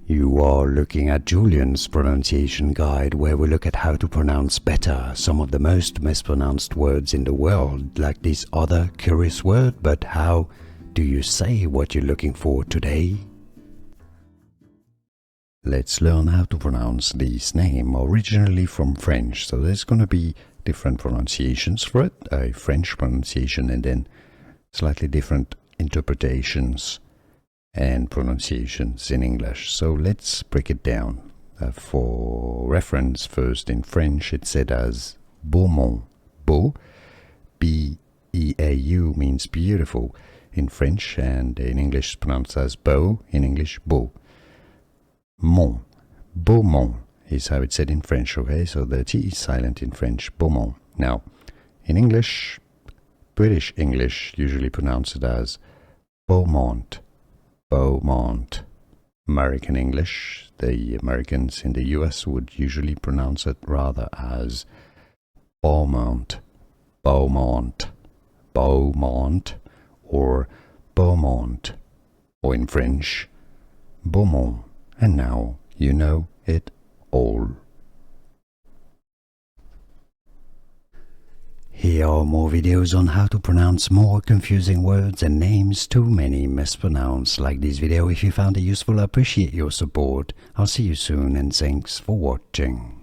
You are looking at Julian's pronunciation guide, where we look at how to pronounce better some of the most mispronounced words in the world, like this other curious word. But how do you say what you're looking for today? Let's learn how to pronounce this name, originally from French. So there's going to be different pronunciations for it, a French pronunciation and then slightly different interpretations and pronunciations in English. So let's break it down. For reference, first in French it's said as Beaumont. Beau, B-E-A-U, means beautiful in French, and in English pronounced as beau, in English beau. Mont, Beaumont is how it's said in French, okay? So the T is silent in French, Beaumont. Now, in English, British English usually pronounce it as Beaumont, Beaumont. American English, the Americans in the US would usually pronounce it rather as Beaumont, Beaumont, Beaumont, or Beaumont, or in French, Beaumont. And now you know it all. Here are more videos on how to pronounce more confusing words and names too many mispronounced. Like this video if you found it useful. I appreciate your support. I'll see you soon and thanks for watching.